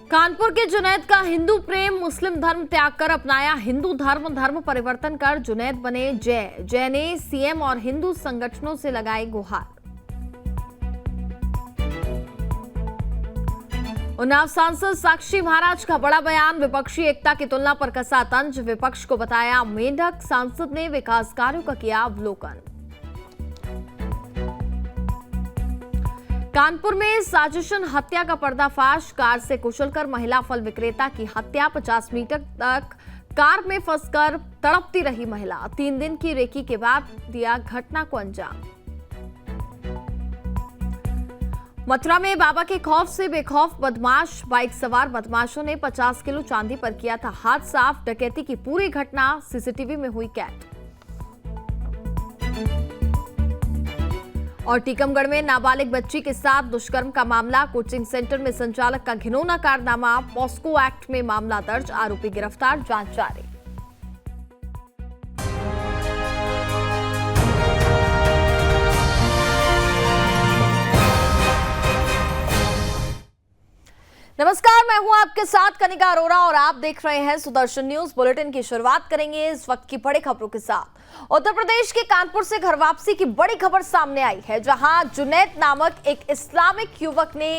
कानपुर के जुनैद का हिंदू प्रेम, मुस्लिम धर्म त्याग कर अपनाया हिंदू धर्म। धर्म परिवर्तन कर जुनैद बने जय ने सीएम और हिंदू संगठनों से लगाई गुहार। उन्नाव सांसद साक्षी महाराज का बड़ा बयान, विपक्षी एकता की तुलना पर कसा तंज। विपक्ष को बताया मेंढक। सांसद ने विकास कार्यों का किया अवलोकन। कानपुर में साजिशन हत्या का पर्दाफाश, कार से कुचलकर महिला फल विक्रेता की हत्या। 50 मीटर तक कार में फंसकर तड़पती रही महिला। 3 दिन की रेकी के बाद दिया घटना को अंजाम। मथुरा में बाबा के खौफ से बेखौफ बदमाश, बाइक सवार बदमाशों ने 50 किलो चांदी पर किया था हाथ साफ। डकैती की पूरी घटना सीसीटीवी में हुई कैद। और टीकमगढ़ में नाबालिग बच्ची के साथ दुष्कर्म का मामला, कोचिंग सेंटर में संचालक का घिनौना कारनामा। पॉस्को एक्ट में मामला दर्ज, आरोपी गिरफ्तार, जांच जारी। नमस्कार, मैं हूं आपके साथ कनिका अरोरा और आप देख रहे हैं सुदर्शन न्यूज। बुलेटिन की शुरुआत करेंगे इस वक्त की बड़ी खबरों के साथ। उत्तर प्रदेश के कानपुर से घर वापसी की बड़ी खबर सामने आई है, जहां जुनैद नामक एक इस्लामिक युवक ने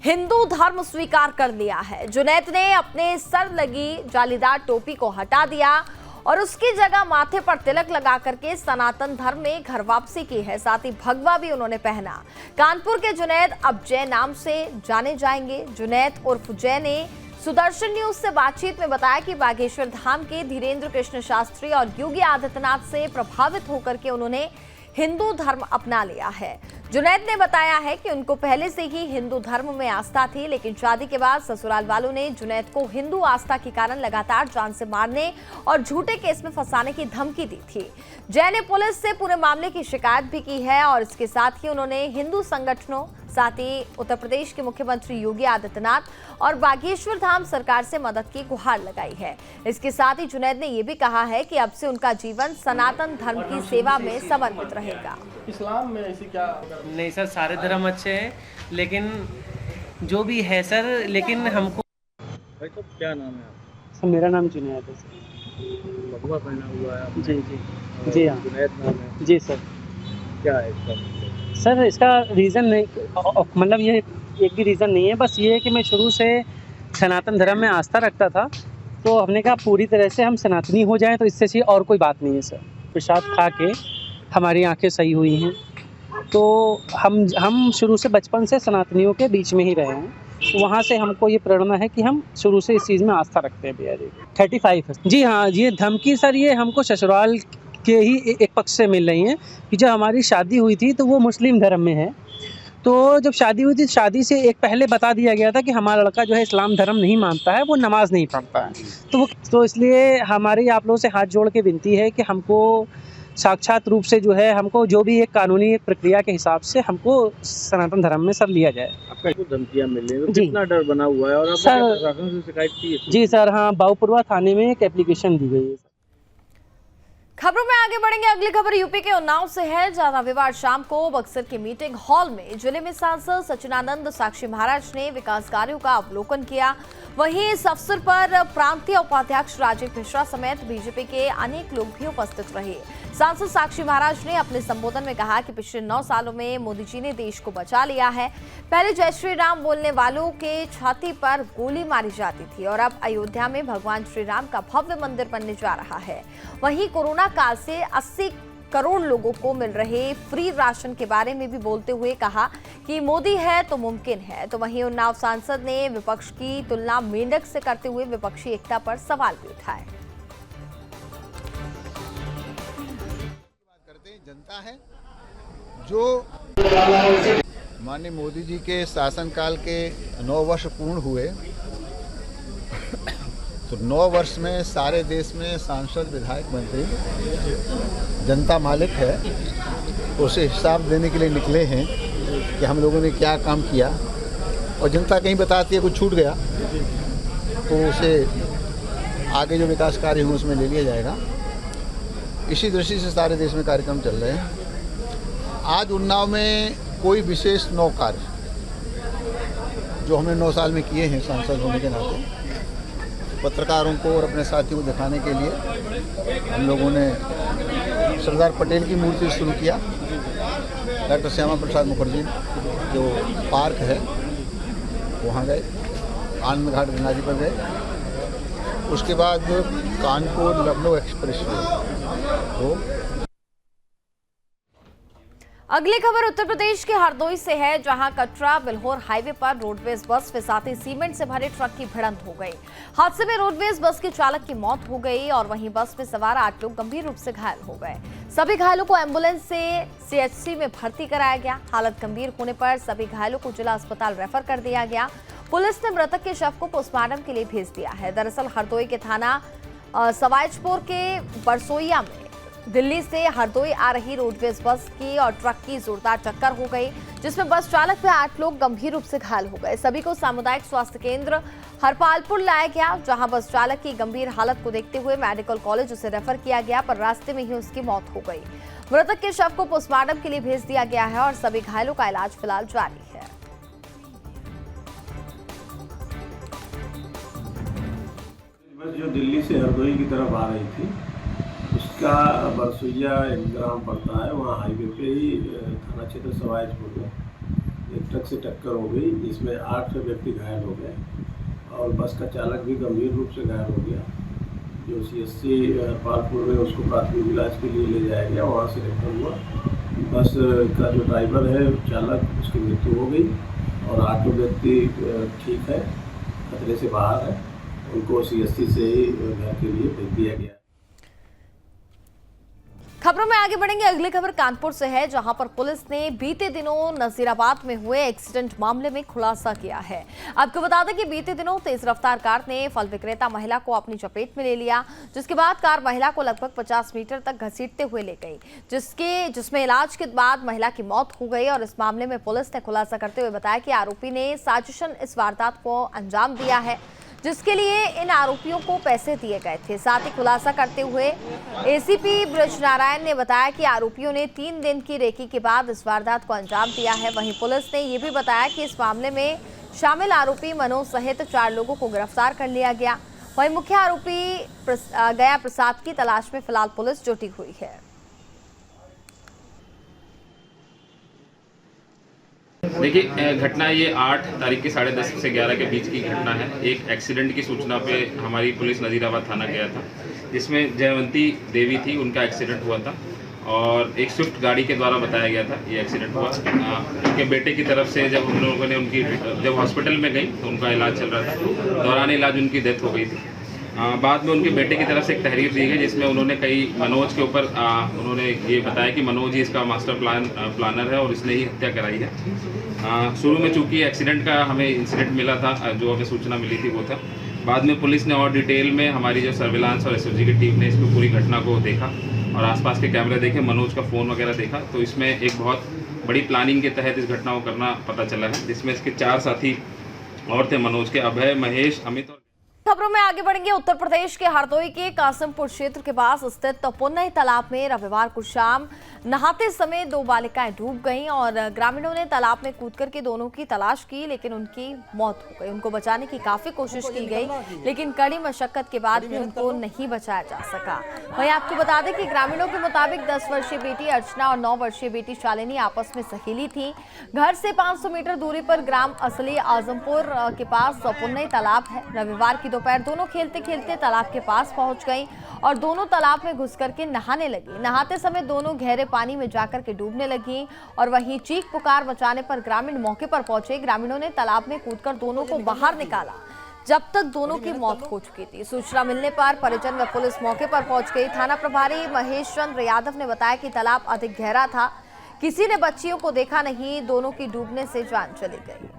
हिंदू धर्म स्वीकार कर लिया है। जुनैद ने अपने सर लगी जालीदार टोपी को हटा दिया और उसकी जगह माथे पर तिलक लगा करके सनातन धर्म में घर वापसी की है। साथ ही भगवा भी उन्होंने पहना। कानपुर के जुनैद अब जय नाम से जाने जाएंगे। जुनैद उर्फ जय ने सुदर्शन न्यूज से बातचीत में बताया कि बागेश्वर धाम के धीरेन्द्र कृष्ण शास्त्री और योगी आदित्यनाथ से प्रभावित होकर के उन्होंने हिंदू धर्म अपना लिया है। जुनैद ने बताया है कि उनको पहले से ही हिंदू धर्म में आस्था थी, लेकिन शादी के बाद ससुराल वालों ने जुनैद को हिंदू आस्था के कारण लगातार जान से मारने और झूठे केस में फंसाने की धमकी दी थी। जय ने पुलिस से पूरे मामले की शिकायत भी की है और इसके साथ ही उन्होंने हिंदू संगठनों, साथ ही उत्तर प्रदेश के मुख्यमंत्री योगी आदित्यनाथ और बागेश्वर धाम सरकार से मदद की गुहार लगाई है। इसके साथ ही जुनैद ने यह भी कहा है कि अब से उनका जीवन सनातन धर्म की सेवा में समर्पित रहेगा। इस्लाम में ऐसी क्या नहीं सर, सारे धर्म अच्छे हैं, लेकिन जो भी है सर, लेकिन हमको भाई तो क्या नाम है आपका? सर मेरा नाम जुनैद है सर। भगवा पहना हुआ है आपने? जी हाँ। जुनैद नाम है? जी सर। क्या है इसका? सर इसका रीज़न नहीं, मतलब ये एक भी रीज़न नहीं है, बस ये है कि मैं शुरू से सनातन धर्म में आस्था रखता था, तो हमने कहा पूरी तरह से हम सनातनी हो जाएं, तो इससे चाहिए और कोई बात नहीं है सर। प्रसाद खा के हमारी आंखें सही हुई हैं, तो हम शुरू से बचपन से सनातनियों के बीच में ही रहे हैं, तो वहाँ से हमको ये प्रेरणा है कि हम शुरू से इस चीज़ में आस्था रखते हैं भैया जी। 35 है जी हाँ। ये धमकी सर ये हमको ससुराल के ही एक पक्ष से मिल रही हैं कि जब हमारी शादी हुई थी तो वो मुस्लिम धर्म में है, तो जब शादी हुई थी शादी से एक पहले बता दिया गया था कि हमारा लड़का जो है इस्लाम धर्म नहीं मानता है, वो नमाज नहीं पढ़ता है, तो इसलिए हमारी आप लोगों से हाथ जोड़ के विनती है कि हमको साक्षात रूप से जो है हमको जो भी एक कानूनी एक प्रक्रिया के हिसाब से हमको सनातन धर्म में सर लिया जाए। आपका धमकियां मिल रही है, कितना डर बना हुआ है और आपने प्रशासन से शिकायत की है? जी सर हाँ, बाऊपुरवा थाने में एक एप्लीकेशन दी गई है। खबरों में आगे बढ़ेंगे। अगली खबर यूपी के उन्नाव से है, जहां रविवार शाम को बक्सर के मीटिंग हॉल में जिले में सांसद सचिनानंद साक्षी महाराज ने विकास कार्यों का अवलोकन किया। वहीं इस अवसर पर प्रांतीय उपाध्यक्ष राजीव मिश्रा समेत बीजेपी के अनेक लोग भी उपस्थित रहे। सांसद साक्षी महाराज ने अपने संबोधन में कहा कि पिछले 9 सालों में मोदी जी ने देश को बचा लिया है। पहले जय श्री राम बोलने वालों के छाती पर गोली मारी जाती थी और अब अयोध्या में भगवान श्री राम का भव्य मंदिर बनने जा रहा है। वहीं कोरोना काल से 80 करोड़ लोगों को मिल रहे फ्री राशन के बारे में भी बोलते हुए कहा कि मोदी है तो मुमकिन है। तो वहीं उन्नाव सांसद ने विपक्ष की तुलना मेंढक से करते हुए विपक्षी एकता पर सवाल भी उठाए। जनता है जो माननीय मोदी जी के शासनकाल के 9 वर्ष पूर्ण हुए, तो 9 वर्ष में सारे देश में सांसद, विधायक, मंत्री, जनता मालिक है, उसे हिसाब देने के लिए निकले हैं कि हम लोगों ने क्या काम किया। और जनता कहीं बताती है कुछ छूट गया तो उसे आगे जो विकास कार्य हों उसमें ले लिया जाएगा। इसी दृष्टि से सारे देश में कार्यक्रम चल रहे हैं। आज उन्नाव में कोई विशेष नौ कार्य जो हमने 9 साल में किए हैं सांसद होने के नाते, पत्रकारों को और अपने साथियों को दिखाने के लिए हम लोगों ने सरदार पटेल की मूर्ति शुरू किया। डॉक्टर श्यामा प्रसाद मुखर्जी जो पार्क है वहाँ गए, आनंद घाट गंगाजी पर गए, उसके बाद कानपुर लखनऊ एक्सप्रेस वे। अगली खबर उत्तर प्रदेश के हरदोई से है, जहां कटरा बिल्हौर हाईवे पर रोडवेज बस के साथ ही सीमेंट से भरे ट्रक की भिड़ंत हो गई। हादसे में रोडवेज बस के चालक की मौत हो गई और वहीं बस में सवार 8 लोग गंभीर रूप से घायल हो गए। सभी घायलों को एम्बुलेंस से सीएचसी में भर्ती कराया गया। हालत गंभीर होने पर सभी घायलों को जिला अस्पताल रेफर कर दिया गया। पुलिस ने मृतक के शव को पोस्टमार्टम के लिए भेज दिया है। दरअसल हरदोई के थाना सवाईजपुर के बरसोइया में दिल्ली से हरदोई आ रही रोडवेज बस की और ट्रक की जोरदार टक्कर हो गई, जिसमें बस चालक व 8 लोग गंभीर रूप से घायल हो गए। सभी को सामुदायिक स्वास्थ्य केंद्र हरपालपुर लाया गया, जहां बस चालक की गंभीर हालत को देखते हुए मेडिकल कॉलेज उसे रेफर किया गया, पर रास्ते में ही उसकी मौत हो गई। मृतक के शव को पोस्टमार्टम के लिए भेज दिया गया है और सभी घायलों का इलाज फिलहाल जारी है। बस जो दिल्ली से हरदोई की तरफ आ रही थी, उसका बरसुइया एक ग्राम पड़ता है, वहाँ हाईवे पे ही थाना क्षेत्र सवाईजपुर में एक ट्रक से टक्कर हो गई, जिसमें 8 व्यक्ति घायल हो गए और बस का चालक भी गंभीर रूप से घायल हो गया। जो सीएचसी हरपालपुर में उसको प्राथमिक इलाज के लिए ले जाया गया, वहाँ से रेफर हुआ। बस का जो ड्राइवर है चालक, उसकी मृत्यु हो गई और 8 व्यक्ति ठीक है, खतरे से बाहर है, उनको सीएचसी से ही घर के लिए भेज दिया गया। खबरों में आगे बढ़ेंगे। अगली खबर कानपुर से है, जहां पर पुलिस ने बीते दिनों नजीराबाद में हुए एक्सीडेंट मामले में खुलासा किया है। आपको बता दें कि बीते दिनों तेज रफ्तार कार ने फल विक्रेता महिला को अपनी चपेट में ले लिया, जिसके बाद कार महिला को लगभग 50 मीटर तक घसीटते हुए ले गई, जिसमें इलाज के बाद महिला की मौत हो गई। और इस मामले में पुलिस ने खुलासा करते हुए बताया कि आरोपी ने साजिशन इस वारदात को अंजाम दिया है, जिसके लिए इन आरोपियों को पैसे दिए गए थे। साथ ही खुलासा करते हुए एसीपी ब्रजनारायण ने बताया कि आरोपियों ने 3 दिन की रेकी के बाद इस वारदात को अंजाम दिया है। वहीं पुलिस ने यह भी बताया कि इस मामले में शामिल आरोपी मनोज सहित 4 लोगों को गिरफ्तार कर लिया गया। वहीं मुख्य आरोपी गया प्रसाद की तलाश में फिलहाल पुलिस जुटी हुई है। देखिए, घटना ये 8 तारीख के 10:30 से 11 के बीच की घटना है। एक एक्सीडेंट की सूचना पे हमारी पुलिस नजीराबाद थाना गया था, जिसमें जयवंती देवी थी, उनका एक्सीडेंट हुआ था और एक स्विफ्ट गाड़ी के द्वारा बताया गया था ये एक्सीडेंट हुआ। उनके बेटे की तरफ से जब उन लोगों ने जब हॉस्पिटल में गई तो उनका इलाज चल रहा था, दौरान इलाज उनकी डेथ हो गई थी। बाद में उनके बेटे की तरफ से एक तहरीर दी गई, जिसमें उन्होंने मनोज के ऊपर उन्होंने ये बताया कि मनोज ही इसका मास्टर प्लानर है और इसने ही हत्या कराई है। शुरू में चूंकि एक्सीडेंट का हमें इंसिडेंट मिला था, जो हमें सूचना मिली थी वो था। बाद में पुलिस ने और डिटेल में हमारी जो सर्विलांस और एसओजी की टीम ने इसको पूरी घटना को देखा और आसपास के कैमरे देखे, मनोज का फ़ोन वगैरह देखा, तो इसमें एक बहुत बड़ी प्लानिंग के तहत इस घटना को करना पता चला है, जिसमें इसके 4 साथी और थे मनोज के, अभय, महेश, अमित और। खबरों में आगे बढ़ेंगे। उत्तर प्रदेश के हरदोई के कासिमपुर क्षेत्र के पास स्थित पुन्नई तालाब में रविवार को शाम नहाते समय 2 बालिकाएं डूब गईं और ग्रामीणों ने तालाब में कूदकर के दोनों की तलाश की, लेकिन उनकी मौत हो गई। उनको बचाने की काफी कोशिश की गई, लेकिन कड़ी मशक्कत के बाद भी उनको नहीं बचाया जा सका। वहीं आपको बता दें कि ग्रामीणों के मुताबिक 10 वर्षीय बेटी अर्चना और 9 वर्षीय बेटी शालिनी आपस में सहेली थी। घर से 500 मीटर दूरी पर ग्राम असली आजमपुर के पास पुन्नई तालाब है। रविवार की दोपहर दोनों खेलते खेलते तालाब के पास पहुंच गईं और दोनों तालाब में घुस करके नहाने लगी। नहाते समय दोनों गहरे पानी में जाकर के डूबने लगी और वहीं चीख पुकार मचाने पर ग्रामीण मौके पर पहुंचे। ग्रामीणों ने तालाब में कूदकर दोनों को बाहर निकाला, जब तक दोनों की मौत हो चुकी थी। सूचना मिलने पर परिजन व पुलिस मौके पर पहुंच गई। थाना प्रभारी महेश चंद्र यादव ने बताया कि तालाब अधिक गहरा था, किसी ने बच्चियों को देखा नहीं, दोनों की डूबने से जान चली गई।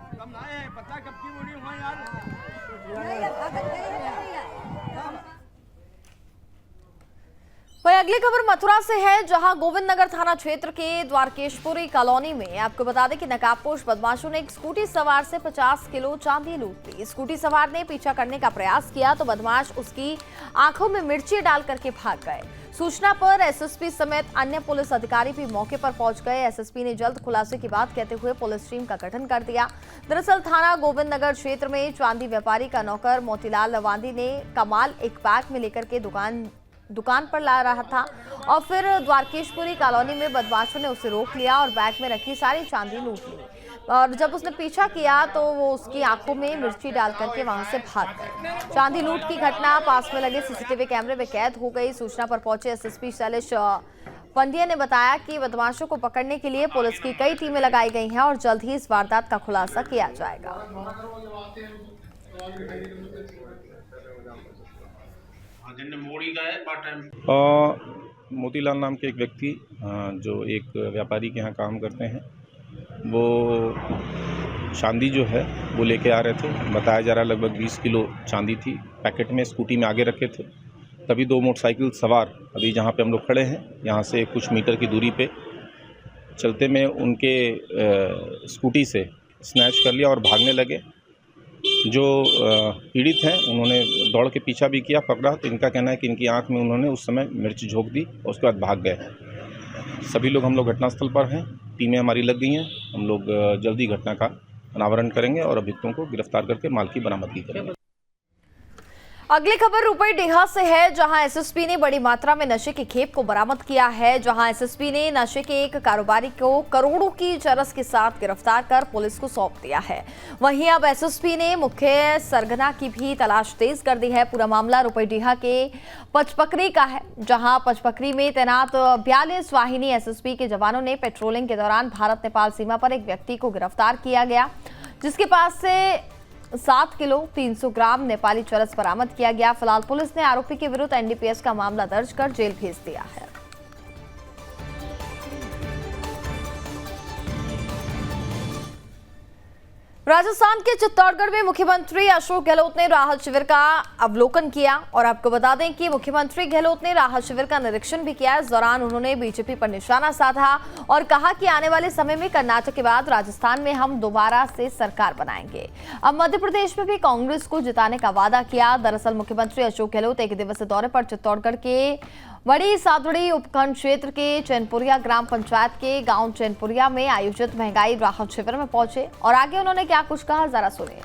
वहीं अगली खबर मथुरा से है, जहां गोविंद नगर थाना क्षेत्र के द्वारकेशपुरी कॉलोनी में आपको बता दें कि नकाबपोश बदमाशों ने एक स्कूटी सवार से 50 किलो चांदी लूट ली। स्कूटी सवार ने पीछा करने का प्रयास किया तो बदमाश उसकी आंखों में मिर्ची डाल करके भाग गए। सूचना पर एसएसपी समेत अन्य पुलिस अधिकारी भी मौके पर पहुंच गए। एसएसपी ने जल्द खुलासे की बात कहते हुए पुलिस टीम का गठन कर दिया। दरअसल थाना गोविंद नगर क्षेत्र में चांदी व्यापारी का नौकर मोतीलाल लवांदी ने कमाल एक बैग में लेकर के दुकान पर ला रहा था और फिर द्वारकेशपुरी कॉलोनी में बदमाशों ने उसे रोक लिया और बैग में रखी सारी चांदी लूट ली। और जब उसने पीछा किया तो वो उसकी आंखों में मिर्ची डाल करके वहां से भाग गए। चांदी लूट की घटना पास में लगे सीसीटीवी कैमरे में कैद हो गई। सूचना पर पहुंचे एसएसपी शैलेश पंड्या ने बताया कि बदमाशों को पकड़ने के लिए पुलिस की कई टीमें लगाई गई हैं और जल्द ही इस वारदात का खुलासा किया जाएगा। मोतीलाल नाम के एक व्यक्ति जो एक व्यापारी के यहाँ काम करते हैं, वो चांदी जो है वो लेके आ रहे थे। बताया जा रहा है लगभग 20 किलो चांदी थी, पैकेट में स्कूटी में आगे रखे थे। तभी दो मोटरसाइकिल सवार अभी जहाँ पे हम लोग खड़े हैं, यहाँ से कुछ मीटर की दूरी पे चलते में उनके स्कूटी से स्नैच कर लिया और भागने लगे। जो पीड़ित हैं उन्होंने दौड़ के पीछा भी किया, पकड़ा तो इनका कहना है कि इनकी आंख में उन्होंने उस समय मिर्च झोंक दी और उसके बाद भाग गए। सभी लोग हम लोग घटनास्थल पर हैं, टीमें हमारी लग गई हैं। हम लोग जल्दी घटना का अनावरण करेंगे और अभियुक्तों को गिरफ्तार करके माल की बरामदगी करेंगे। अगली खबर रुपईडीहा से है, जहां एसएसपी ने बड़ी मात्रा में नशे की खेप को बरामद किया है। जहां एसएसपी ने नशे के एक कारोबारी को करोड़ों की चरस के साथ गिरफ्तार कर पुलिस को सौंप दिया है। वहीं अब एसएसपी ने मुख्य सरगना की भी तलाश तेज कर दी है। पूरा मामला रुपईडीहा के पचपकरी का है, जहां पचपकरी में तैनात 42 वाहिनी एसएसपी के जवानों ने पेट्रोलिंग के दौरान भारत नेपाल सीमा पर एक व्यक्ति को गिरफ्तार किया गया, जिसके पास से 7 किलो 300 ग्राम नेपाली चरस बरामद किया गया। फिलहाल पुलिस ने आरोपी के विरुद्ध एनडीपीएस का मामला दर्ज कर जेल भेज दिया है। राजस्थान के चित्तौड़गढ़ में मुख्यमंत्री अशोक गहलोत ने राहत शिविर का अवलोकन किया और आपको बता दें कि मुख्यमंत्री गहलोत ने राहत शिविर का निरीक्षण भी किया। इस दौरान उन्होंने बीजेपी पर निशाना साधा और कहा कि आने वाले समय में कर्नाटक के बाद राजस्थान में हम दोबारा से सरकार बनाएंगे। अब मध्य प्रदेश में भी कांग्रेस को जिताने का वादा किया। दरअसल मुख्यमंत्री अशोक गहलोत एक दिवसीय दौरे पर चित्तौड़गढ़ के बड़ी सादड़ी उपखंड क्षेत्र के चैनपुरिया ग्राम पंचायत के गांव चैनपुरिया में आयोजित महंगाई राहत शिविर में पहुंचे और आगे उन्होंने क्या कुछ कहा, जरा सुनिए।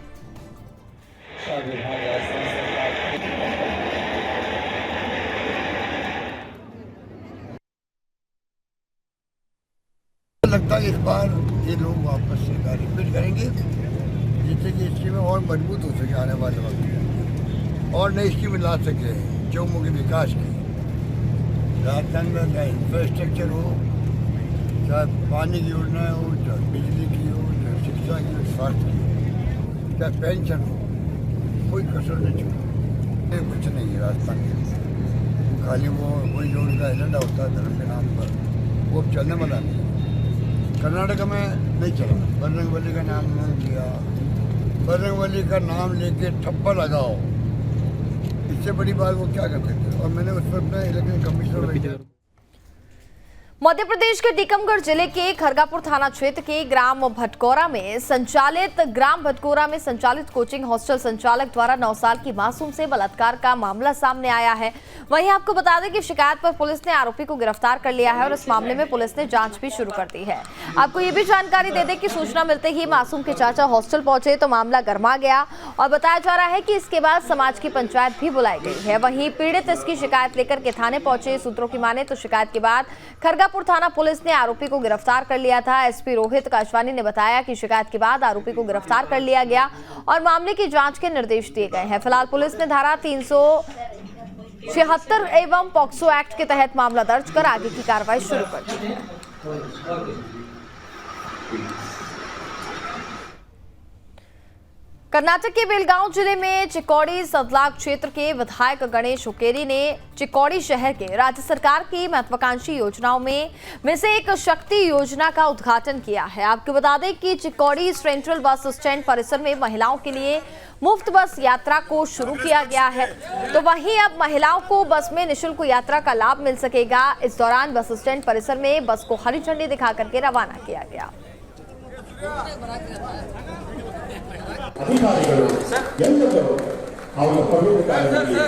लगता है इस बार ये लोग वापस से रिपीट करेंगे, जिससे कि स्कीमें और मजबूत हो सके आने वाले वक्त में और नई स्कीमें ला सके चौमुखी विकास की। राजस्थान में चाहे इंफ्रास्ट्रक्चर हो, चाहे पानी की योजना हो, चाहे बिजली की हो, चाहे शिक्षा की हो, स्वास्थ्य की हो, चाहे पेंशन हो, कोई कसर नहीं छोड़ा। कुछ नहीं है राजस्थान में, खाली वो कोई जो उनका एजेंडा होता है धर्म के नाम पर, वो अब चलने वाला नहीं। कर्नाटक में नहीं चला, बजरंगबली का नाम नहीं लिया, बजरंगबली का नाम लेके ठप्पा लगाओ, इससे बड़ी बात वो क्या कर सकते। और मैंने उस पर अपने इलेक्शन कमिश्नर मध्य प्रदेश के टीकमगढ़ जिले के खरगापुर थाना क्षेत्र के ग्राम भटकौरा में संचालित कोचिंग हॉस्टल संचालक द्वारा 9 साल की मासूम से बलात्कार का मामला सामने आया है। वहीं आपको बता दें कि शिकायत पर पुलिस ने आरोपी को गिरफ्तार कर लिया है और इस मामले में पुलिस ने जांच भी शुरू कर दी है। आपको ये भी जानकारी दे दें कि सूचना मिलते ही मासूम के चाचा हॉस्टल पहुंचे तो मामला गरमा गया और बताया जा रहा है कि इसके बाद समाज की पंचायत भी बुलाई गई है। वहीं पीड़ित इसकी शिकायत लेकर के थाने पहुंचे। सूत्रों की माने तो शिकायत के बाद खरगापुर थाना पुलिस ने आरोपी को गिरफ्तार कर लिया था। एसपी रोहित काशवानी ने बताया कि शिकायत के बाद आरोपी को गिरफ्तार कर लिया गया और मामले की जांच के निर्देश दिए गए हैं। फिलहाल पुलिस ने धारा 376 एवं पॉक्सो एक्ट के तहत मामला दर्ज कर आगे की कार्रवाई शुरू कर दी है। कर्नाटक के बेलगांव जिले में चिक्कोडी सदलाग क्षेत्र के विधायक गणेश हुक्केरी ने चिक्कोडी शहर के राज्य सरकार की महत्वाकांक्षी योजनाओं में से एक शक्ति योजना का उद्घाटन किया है। आपको बता दें कि चिक्कोडी सेंट्रल बस स्टैंड परिसर में महिलाओं के लिए मुफ्त बस यात्रा को शुरू किया गया है, तो वहीं अब महिलाओं को बस में निःशुल्क यात्रा का लाभ मिल सकेगा। इस दौरान बस स्टैंड परिसर में बस को हरी झंडी दिखा करके रवाना किया गया। ಅಧಿಕಾರಿಗಳು ಎಲ್ಲರೂ ಅವರ ಪದವಿಕಾರರಿಗೆ